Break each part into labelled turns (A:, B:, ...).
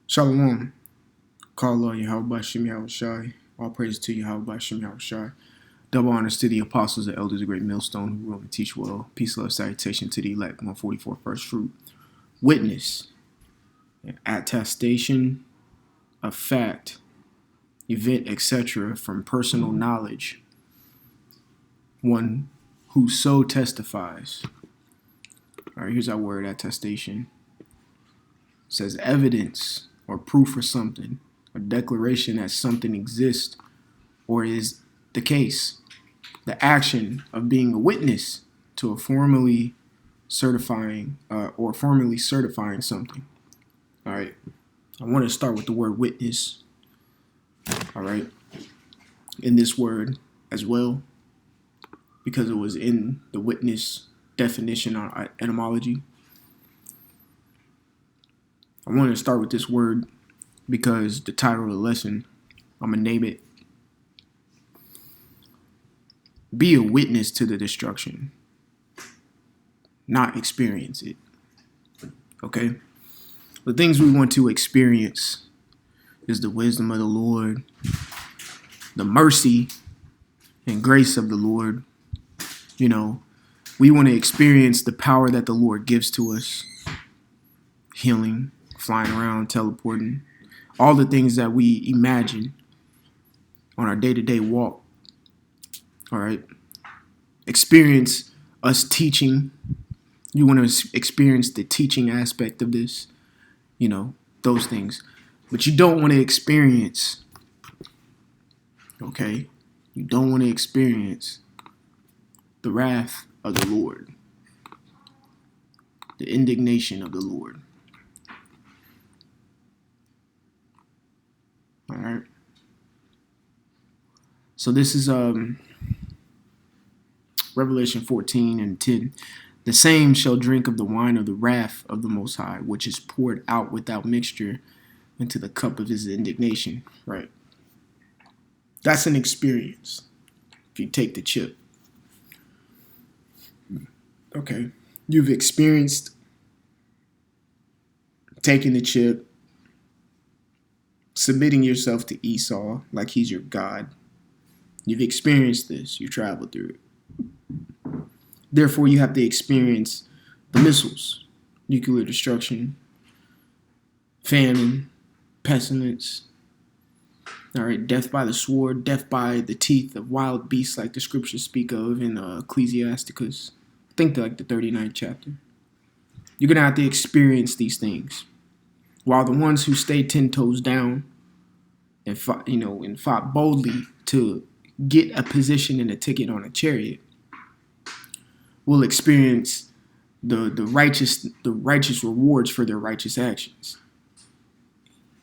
A: Shalom. Call Yahweh Shem Yahushai. All praise to Yahweh Shem Yahushai. Double honors to the apostles and elders of Great Millstone who wrote and teach well. Peace, love, salutation to the elect. 144 first fruit. Witness. Attestation of fact, event, etc. from personal knowledge. One who so testifies. All right, here's our word, attestation. It says evidence or proof for something, a declaration that something exists or is the case. The action of being a witness to a formally certifying something. All right. I want to start with the word witness. All right. In this word as well, because it was in the witness definition on etymology. I want to start with this word because the title of the lesson, I'm going to name it, Be a Witness to the Destruction, not experience it. Okay? The things we want to experience is the wisdom of the Lord, the mercy and grace of the Lord. You know, we want to experience the power that the Lord gives to us, healing, flying around, teleporting, all the things that we imagine on our day-to-day walk. All right. Experience us teaching. You want to experience the teaching aspect of this, you know, those things. But you don't want to experience, okay? You don't want to experience the wrath of the Lord, the indignation of the Lord. All right. So this is Revelation 14 and 10. The same shall drink of the wine of the wrath of the Most High, which is poured out without mixture into the cup of his indignation. Right. That's an experience. If you take the chip. Okay. You've experienced taking the chip, submitting yourself to Esau like he's your God. You've experienced this. You traveled through it. Therefore, you have to experience the missiles, nuclear destruction, famine, pestilence, all right, death by the sword, death by the teeth of wild beasts like the scriptures speak of in Ecclesiasticus. I think like the 39th chapter. You're going to have to experience these things. While the ones who stayed 10 toes down and fought boldly to get a position and a ticket on a chariot will experience the righteous rewards for their righteous actions.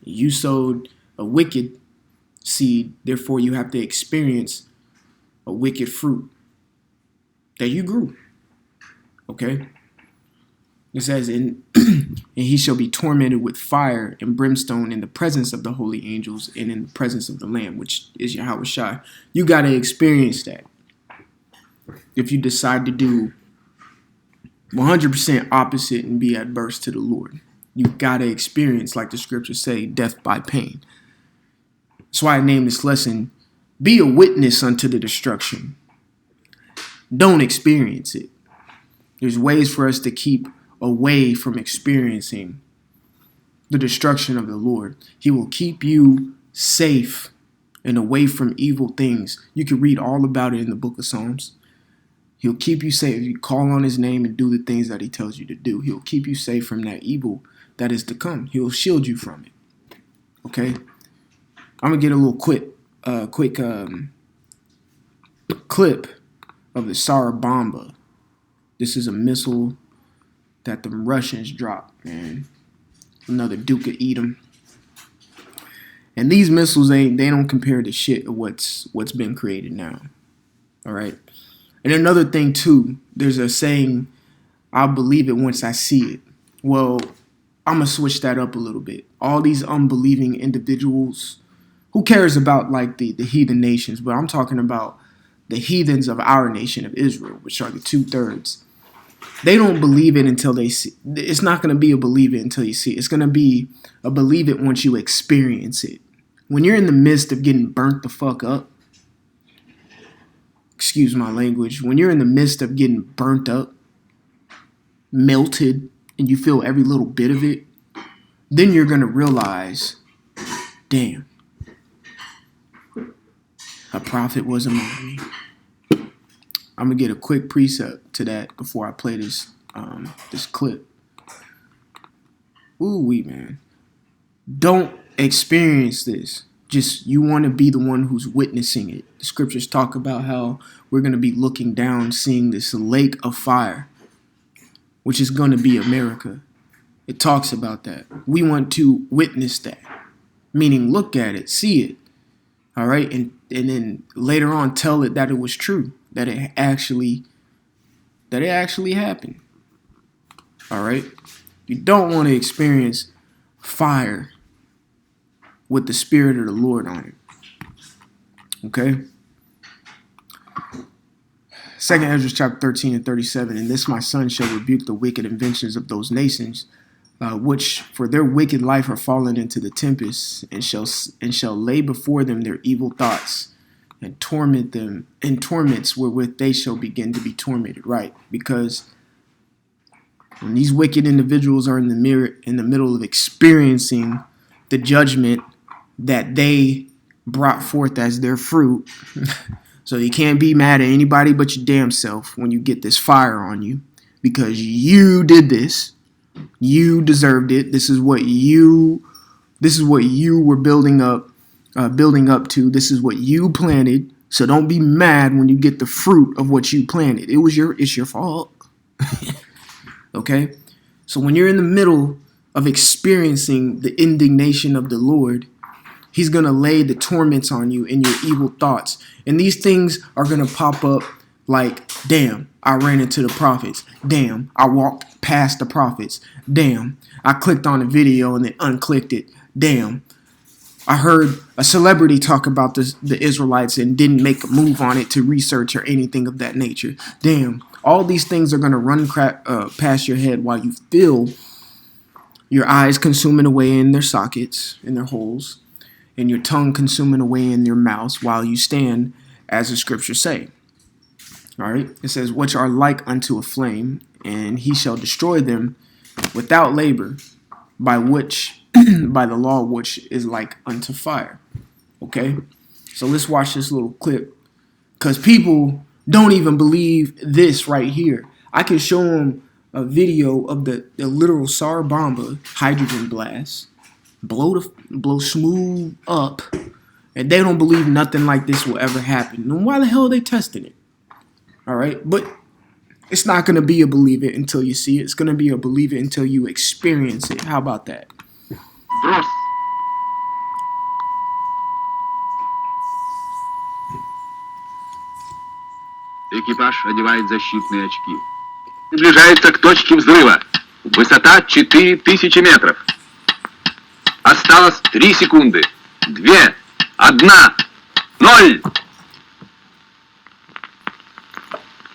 A: You sowed a wicked seed, therefore you have to experience a wicked fruit that you grew. Okay? It says, and he shall be tormented with fire and brimstone in the presence of the holy angels and in the presence of the Lamb, which is Yahweh Shai. You got to experience that. If you decide to do 100% opposite and be adverse to the Lord, you got to experience, like the scriptures say, death by pain. That's why I named this lesson, Be a Witness unto the Destruction. Don't experience it. There's ways for us to keep away from experiencing the destruction of the Lord. He will keep you safe and away from evil things. You can read all about it in the book of Psalms. He'll keep you safe. You call on his name and do the things that he tells you to do. He'll keep you safe from that evil that is to come. He'll shield you from it. Okay? I'm going to get a little quick clip of the Sarabamba. This is a missile that the Russians dropped, man. Another Duke of Edom. And these missiles, they don't compare to shit of what's been created now. All right? And another thing, too, there's a saying, I'll believe it once I see it. Well, I'm going to switch that up a little bit. All these unbelieving individuals, who cares about, like, the heathen nations? But I'm talking about the heathens of our nation of Israel, which are the 2/3. They don't believe it until they see. It's not going to be a believe it until you see it. It's going to be a believe it once you experience it. When you're in the midst of getting burnt the fuck up, excuse my language, when you're in the midst of getting burnt up, melted, and you feel every little bit of it, then you're going to realize, damn, a prophet was among me. I'm going to get a quick precept to that before I play this this clip. Ooh-wee, man. Don't experience this. Just you want to be the one who's witnessing it. The scriptures talk about how we're going to be looking down, seeing this lake of fire, which is going to be America. It talks about that. We want to witness that, meaning look at it, see it, all right, and then later on tell it that it was true, that it actually happened. All right, you don't want to experience fire with the Spirit of the Lord on it. Okay. 2 Ezra chapter 13 and 37, and this my son shall rebuke the wicked inventions of those nations, which for their wicked life are fallen into the tempest, and shall lay before them their evil thoughts, and torment them in torments wherewith they shall begin to be tormented. Right, because when these wicked individuals are in the middle of experiencing the judgment that they brought forth as their fruit. So you can't be mad at anybody but your damn self when you get this fire on you, because you did this. You deserved it. This is what you were building up to. This is what you planted. So don't be mad when you get the fruit of what you planted. It's your fault. Okay? So when you're in the middle of experiencing the indignation of the Lord, He's going to lay the torments on you in your evil thoughts. And these things are going to pop up like, damn, I ran into the prophets. Damn, I walked past the prophets. Damn, I clicked on a video and then unclicked it. Damn, I heard a celebrity talk about the Israelites and didn't make a move on it to research or anything of that nature. Damn, all these things are going to run past your head while you feel your eyes consuming away in their sockets, in their holes, and your tongue consuming away in your mouths while you stand, as the scriptures say. All right, it says, which are like unto a flame, and he shall destroy them without labor, by the law which is like unto fire. Okay, so let's watch this little clip, because people don't even believe this right here. I can show them a video of the literal Tsar Bomba hydrogen blast, blow smooth up, and they don't believe nothing like this will ever happen. Then why the hell are they testing it? All right, but it's not going to be a believe it until you see it. It's going to be a believe it until you experience it. How about that?
B: Экипаж одевает защитные очки. Приближается к точке взрыва. Высота 4000 метров. Осталось 3 секунды. 2, 1, 0.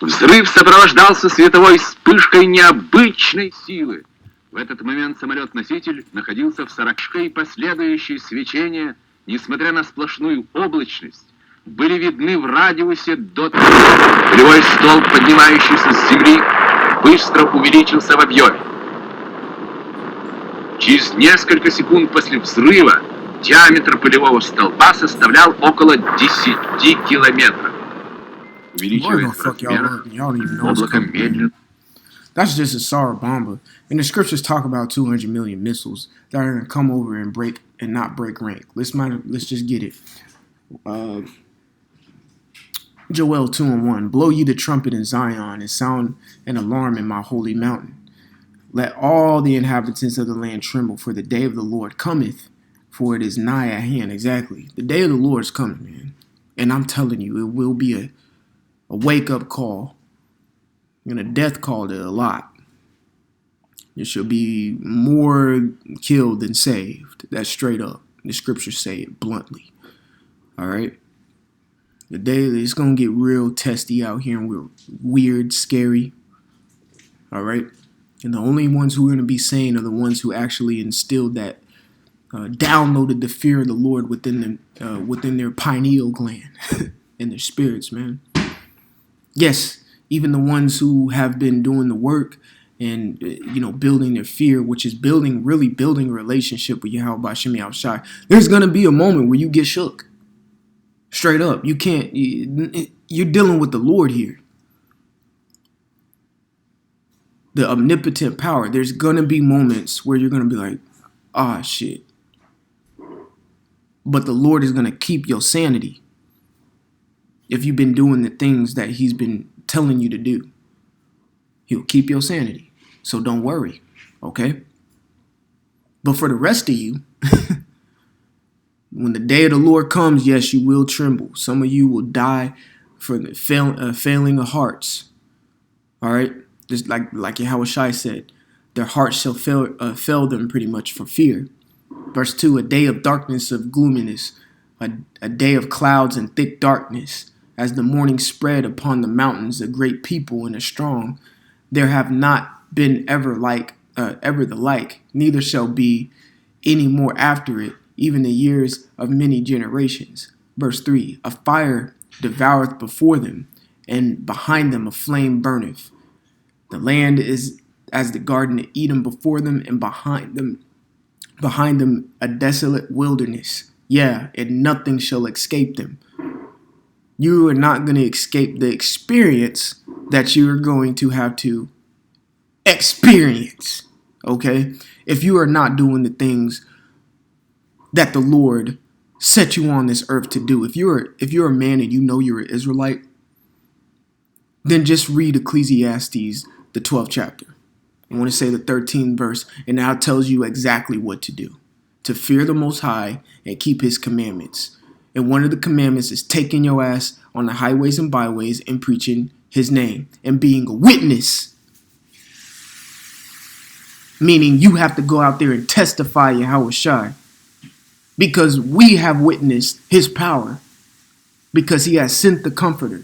B: Взрыв сопровождался световой вспышкой необычной силы. В этот момент самолет-носитель находился в 40 и последующие свечения, несмотря на сплошную облачность, были видны в радиусе до... Полевой столб, поднимающийся с земли, быстро увеличился в объеме. Через несколько секунд после взрыва диаметр полевого столба составлял около 10 километров. Увеличиваясь в размерах, облако медленно...
A: That's just a Tsar Bomba. And the scriptures talk about 200 million missiles that are going to come over and break and not break rank. Let's just get it. Joel 2:1. Blow ye the trumpet in Zion and sound an alarm in my holy mountain. Let all the inhabitants of the land tremble, for the day of the Lord cometh, for it is nigh at hand. Exactly. The day of the Lord is coming, man. And I'm telling you, it will be a wake-up call and a death call to a lot. There shall be more killed than saved. That's straight up. The scriptures say it bluntly. All right? The day it's going to get real testy out here, and we're weird, scary. All right. And the only ones who are going to be sane are the ones who actually instilled that, downloaded the fear of the Lord within them, within their pineal gland and their spirits, man. Yes, even the ones who have been doing the work and building their fear, which is really building a relationship with Yahweh Bashim Yahushai. There's gonna be a moment where you get shook. Straight up, you can't. You're dealing with the Lord here, the omnipotent power. There's gonna be moments where you're gonna be like, ah, shit. But the Lord is gonna keep your sanity if you've been doing the things that He's been telling you to do. He'll keep your sanity. So don't worry, okay? But for the rest of you, when the day of the Lord comes, yes, you will tremble. Some of you will die for the failing of hearts. All right? Just like Yahushua said, their hearts shall fail them pretty much for fear. Verse 2, a day of darkness, of gloominess, a day of clouds and thick darkness. As the morning spread upon the mountains, a great people and a strong, there have not been ever the like, neither shall be any more after it, even the years of many generations. Verse 3, a fire devoureth before them, and behind them a flame burneth. The land is as the garden of Eden before them, and behind them a desolate wilderness. Yeah, and nothing shall escape them. You are not going to escape the experience that you are going to have to experience, okay? If you are not doing the things that the Lord set you on this earth to do. If you're a man and you know you're an Israelite, then just read Ecclesiastes, the 12th chapter. I want to say the 13th verse, and now it tells you exactly what to do. To fear the Most High and keep His commandments. And one of the commandments is taking your ass on the highways and byways and preaching His name and being a witness. Meaning you have to go out there and testify Yahushua, because we have witnessed His power, because He has sent the Comforter.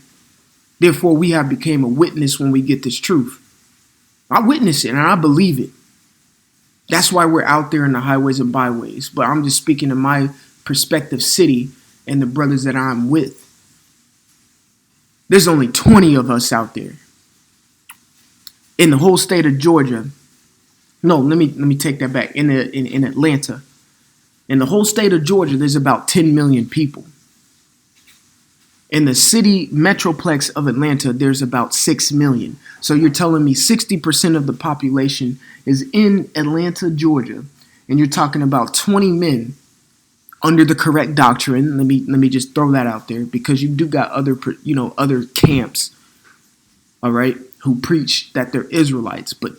A: Therefore, we have become a witness when we get this truth. I witness it and I believe it. That's why we're out there in the highways and byways. But I'm just speaking to my prospective city and the brothers that I'm with. There's only 20 of us out there. In the whole state of Georgia. No, let me take that back. In Atlanta. In the whole state of Georgia, there's about 10 million people. In the city metroplex of Atlanta, there's about 6 million. So you're telling me 60% of the population is in Atlanta, Georgia, and you're talking about 20 men under the correct doctrine. Let me just throw that out there, because you do got other camps, all right, who preach that they're Israelites, but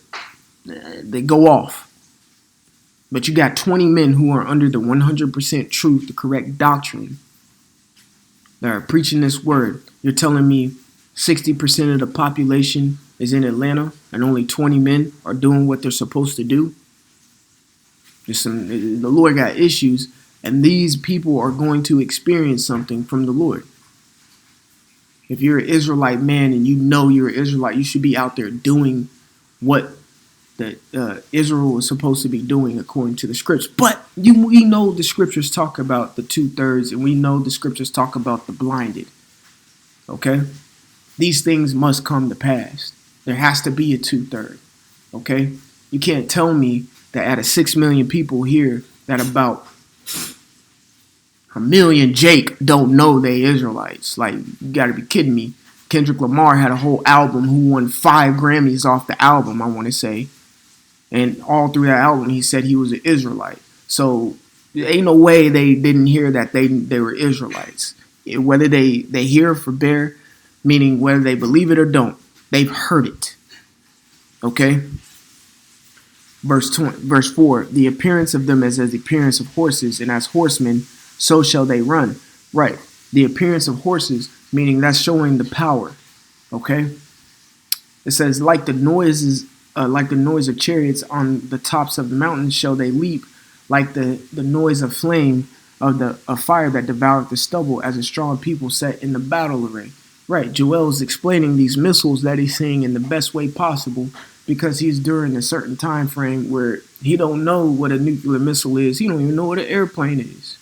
A: they go off. But you got 20 men who are under the 100% truth, the correct doctrine, that are preaching this word. You're telling me 60% of the population is in Atlanta and only 20 men are doing what they're supposed to do? The Lord got issues, and these people are going to experience something from the Lord. If you're an Israelite man and you know you're an Israelite, you should be out there doing what that Israel was supposed to be doing according to the scriptures. But we know the scriptures talk about the 2/3, and we know the scriptures talk about the blinded. Okay? These things must come to pass. There has to be a 2/3. Okay? You can't tell me that out of 6 million people here, that about 1 million Jake don't know they Israelites. Like, you gotta be kidding me. Kendrick Lamar had a whole album who won 5 Grammys off the album, I want to say. And all through that album, he said he was an Israelite. So there ain't no way they didn't hear that they were Israelites. Whether they hear for bear, meaning whether they believe it or don't, they've heard it. Okay? Verse 4, the appearance of them is as the appearance of horses, and as horsemen, so shall they run. Right. The appearance of horses, meaning that's showing the power. Okay? It says, like the noise of chariots on the tops of the mountains shall they leap, like the noise of flame of fire that devoureth the stubble, as a strong people set in the battle array. Right, Joel is explaining these missiles that he's seeing in the best way possible because he's during a certain time frame where he don't know what a nuclear missile is. He don't even know what an airplane is.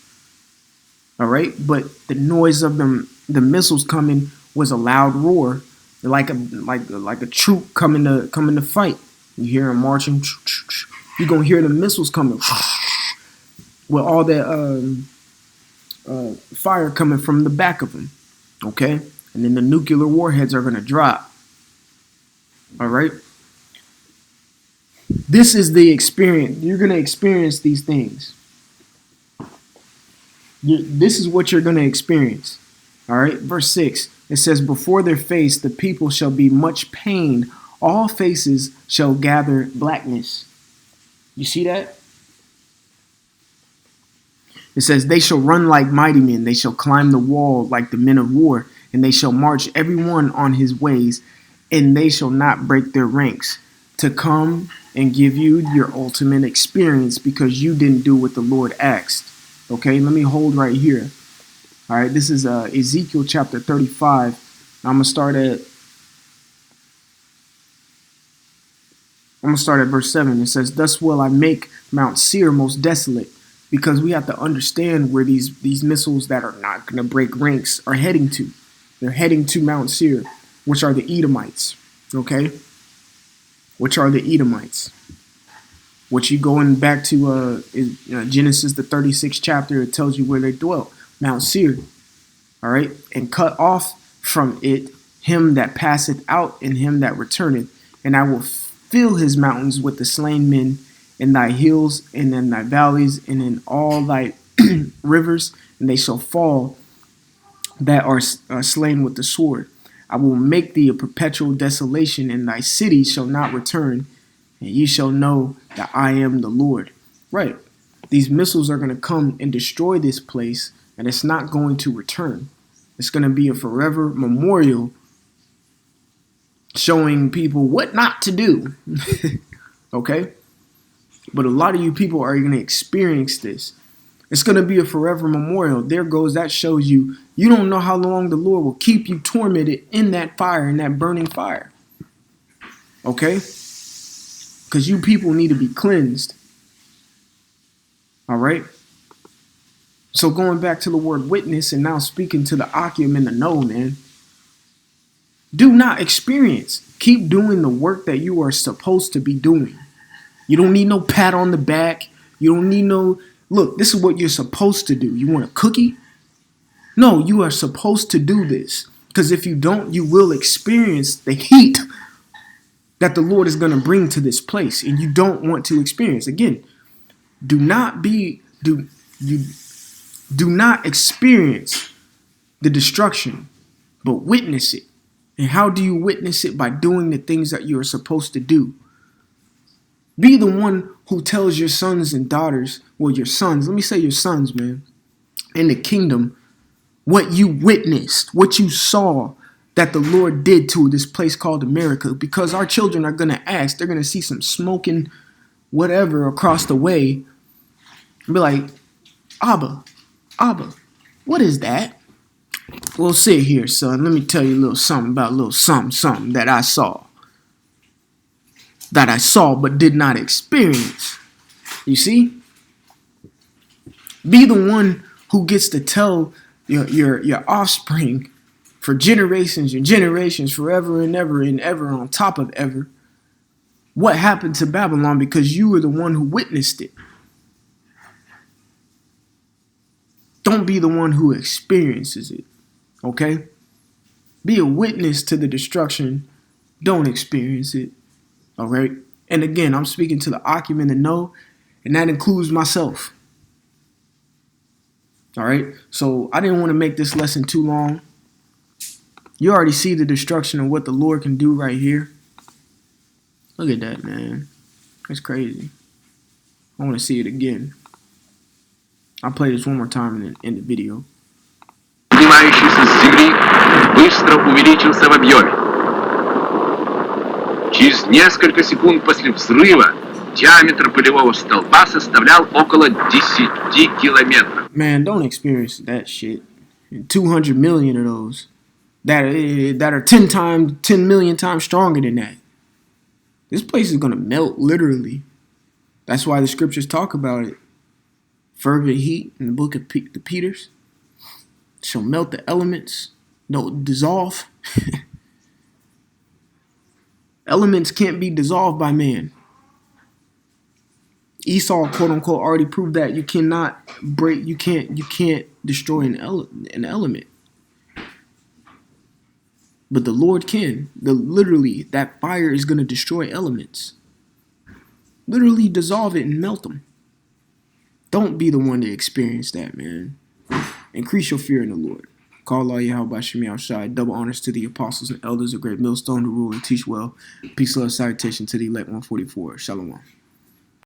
A: All right, but the noise of the missiles coming was a loud roar, like a troop coming to fight. You hear them marching. You're gonna hear the missiles coming with all that fire coming from the back of them. Okay, and then the nuclear warheads are gonna drop. All right. This is the experience. You're gonna experience these things. This is what you're going to experience. All right, verse 6, it says, before their face the people shall be much pained. All faces shall gather blackness. You see that? It says, they shall run like mighty men. They shall climb the wall like the men of war. And they shall march every one on his ways. And they shall not break their ranks. To come and give you your ultimate experience because you didn't do what the Lord asked. Okay, let me hold right here. All right, this is Ezekiel chapter 35. I'm gonna start at verse 7. It says, thus will I make Mount Seir most desolate, because we have to understand where these missiles that are not gonna break ranks are heading to. They're heading to Mount Seir, which are the Edomites. Okay, which are the Edomites. What you going back to Genesis the 36th chapter, it tells you where they dwelt, Mount Seir. All right, and cut off from it him that passeth out and him that returneth, and I will fill his mountains with the slain men, in thy hills and in thy valleys and in all thy rivers, and they shall fall that are slain with the sword. I will make thee a perpetual desolation, and thy city shall not return. And ye shall know that I am the Lord. Right. These missiles are going to come and destroy this place, and it's not going to return. It's going to be a forever memorial showing people what not to do. Okay? But a lot of you people are going to experience this. It's going to be a forever memorial. There goes, that shows you, you don't know how long the Lord will keep you tormented in that fire, in that burning fire. Okay? Because you people need to be cleansed. All right. So going back to the word witness and now speaking to the Akim and the no, man. Do not experience. Keep doing the work that you are supposed to be doing. You don't need no pat on the back. You don't need no, look, this is what you're supposed to do. You want a cookie? No, you are supposed to do this. Because if you don't, you will experience the heat that the Lord is going to bring to this place, and you don't want to experience. Again, do not experience the destruction, but witness it. And how do you witness it? By doing the things that you are supposed to do. Be the one who tells your sons and daughters, well, your sons, let me say your sons, man, in the kingdom, what you witnessed, what you saw, that the Lord did to this place called America, because our children are going to ask, they're going to see some smoking whatever across the way and be like, Abba, what is that? Well, sit here, son. Let me tell you a little something about a little something that I saw but did not experience. You see? Be the one who gets to tell your offspring for generations and generations, forever and ever on top of ever, what happened to Babylon, because you were the one who witnessed it. Don't be the one who experiences it, okay? Be a witness to the destruction. Don't experience it, all right? And again, I'm speaking to the Akim and the no, and that includes myself. All right, so I didn't want to make this lesson too long. You already see the destruction of what the Lord can do right here. Look at that, man. That's crazy. I want to see it again. I'll play this one more time and end the video.
B: Поднимающийся с земли быстро увеличился в объеме. Через несколько секунд после взрыва диаметр пылевого столба составлял около 10 километров.
A: Man, don't experience that shit. 200 million of those that are 10 million times stronger than that. This place is going to melt, literally. That's why the scriptures talk about it. Fervent heat in the book of the Peters shall melt the elements, no, dissolve. Elements can't be dissolved by man. Esau, quote unquote, already proved that you cannot break, you can't destroy an element. But the Lord can. Literally, that fire is going to destroy elements. Literally dissolve it and melt them. Don't be the one to experience that, man. Increase your fear in the Lord. Call all Yahweh Shemi outside. Double honors to the apostles and elders of Great Millstone to rule and teach well. Peace, love, salutation to the elect 144. Shalom.